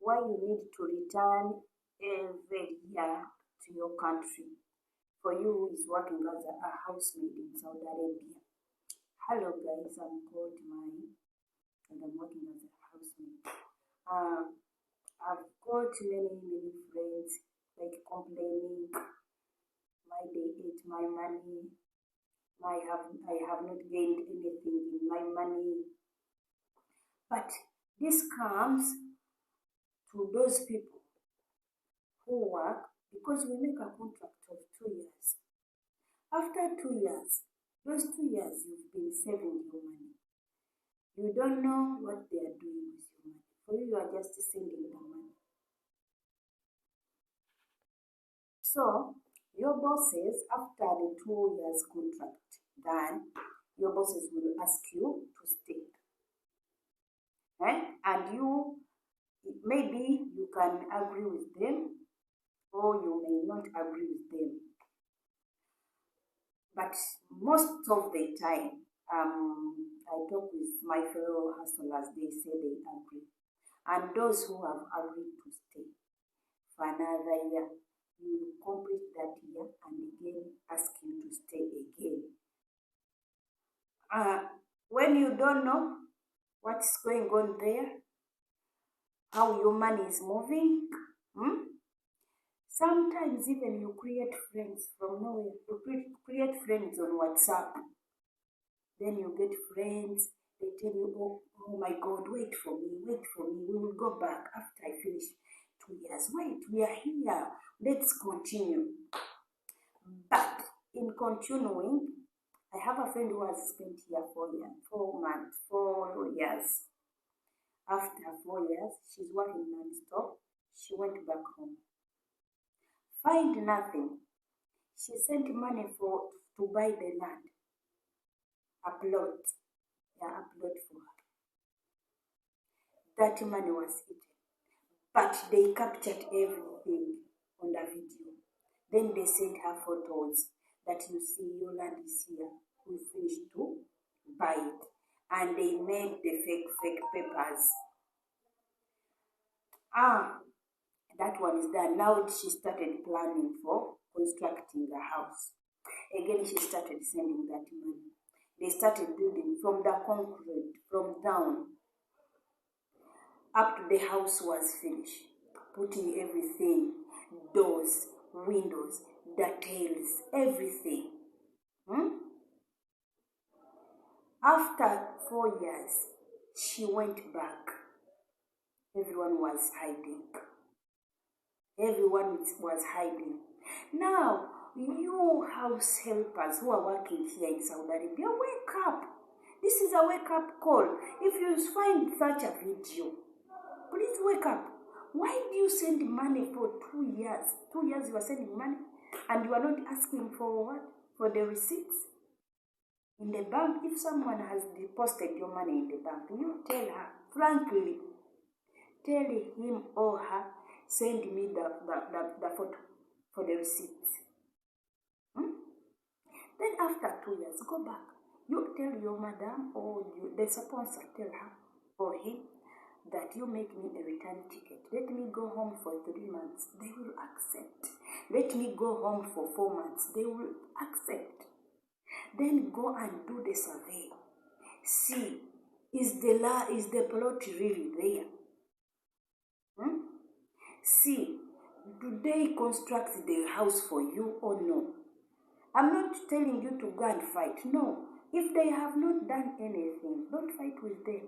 why you need to return every year to your country for you who is working as a housemaid in Saudi Arabia. Hello guys, I'm called Nany and I'm working as a housemaid. I've got many friends like complaining why they ate my money. I have not gained anything in my money. But this comes to those people who work because we make a contract of 2 years. After 2 years, those 2 years you've been saving your money. You don't know what they are doing with your money. For you, you are just sending the money. So, your bosses, after the 2 years contract done, your bosses will ask you to stay. And you, maybe you can agree with them or you may not agree with them. But most of the time, I talk with my fellow hustlers, they say they agree. And those who have agreed to stay for another year, you will complete that year and again ask you to stay again. When you don't know what's going on there, how your money is moving, sometimes even you create friends from nowhere. You create friends on WhatsApp. Then you get friends, they tell you, oh my God, wait for me, we will go back after I finish 2 years. Wait, we are here, let's continue. But in continuing, I have a friend who has spent here 4 years. After 4 years, she's working non-stop. She went back home. Find nothing. She sent money to buy the land. A plot for her. That money was hidden. But they captured everything on the video. Then they sent her photos that you see your land is here. We finished to buy it. And they made the fake papers. That one is done. Now she started planning for constructing a house. Again, she started sending that money. They started building from the concrete, from down, up to the house was finished. Putting everything, doors, windows, the tails, everything. After 4 years, she went back. Everyone was hiding. Now, you house helpers who are working here in Saudi Arabia, wake up. This is a wake-up call. If you find such a video, please wake up. Why do you send money for 2 years? 2 years you are sending money and you are not asking for what? For the receipts? In the bank, if someone has deposited your money in the bank, you tell her, frankly, tell him or her, send me the photo for the receipts. Then after 2 years, go back. You tell your madam or the sponsor, tell her or him that you make me a return ticket. Let me go home for 3 months. They will accept. Let me go home for 4 months. They will accept. Then go and do the survey. See, is the plot really there? See, do they construct the house for you or no? I'm not telling you to go and fight. No. If they have not done anything, don't fight with them.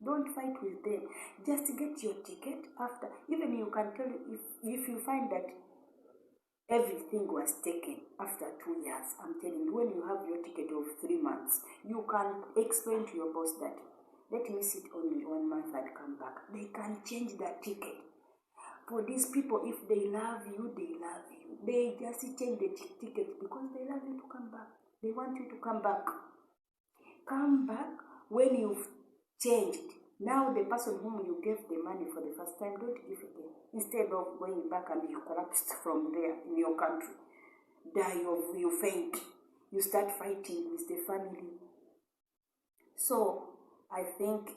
Don't fight with them. Just get your ticket after. Even you can tell if you find that everything was taken after 2 years. I'm telling you, when you have your ticket of 3 months, you can explain to your boss that, let me sit only 1 month and come back. They can change that ticket. For these people, if they love you, they love you. They just change the ticket because they love you to come back. They want you to come back. Come back when you've changed. Now the person whom you gave the money for the first time, don't give it them. Instead of going back and you collapsed from there in your country. You faint. You start fighting with the family. So I think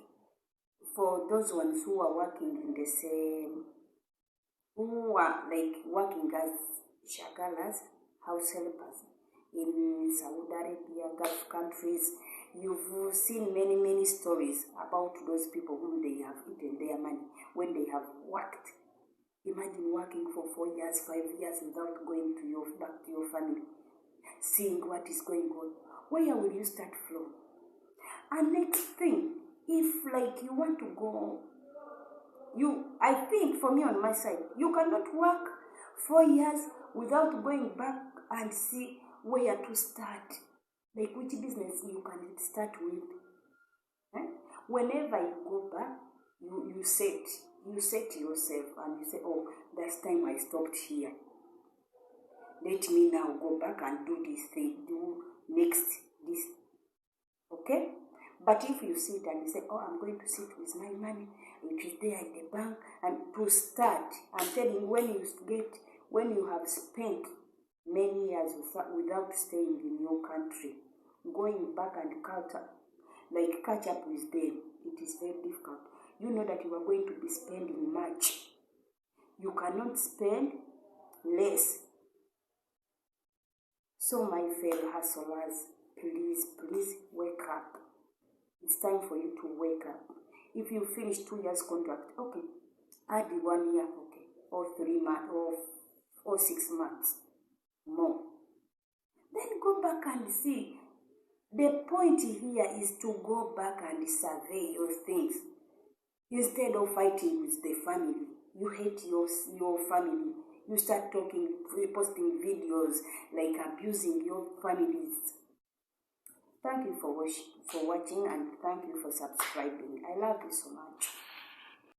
for those ones who are working in the same, who are like working as shagalas, house helpers in Saudi Arabia, Gulf countries, you've seen many stories about those people whom they have eaten their money when they have worked. Imagine working for 4 years, 5 years without going to back to your family, seeing what is going on. Where will you start from? And next thing, if like you want to go, I think for me on my side, you cannot work 4 years without going back and see where to start. Like which business you can start with. Whenever you go back, you set yourself and you say, oh, that's time I stopped here. Let me now go back and do this thing, do next this. Okay? But if you sit and you say, oh, I'm going to sit with my money, it is there in the bank, and to start, I'm telling you, when you have spent many years without staying in your country, going back and catch up with them, it is very difficult. You know that you are going to be spending much. You cannot spend less. So my fellow hustlers, please wake up. It's time for you to wake up. If you finish 2 years contract, okay, add 1 year, okay, or 3 months, or 6 months more. Then go back and see. The point here is to go back and survey your things. Instead of fighting with the family, you hate your family. You start posting videos like abusing your families. Thank you for watching and thank you for subscribing. I love you so much.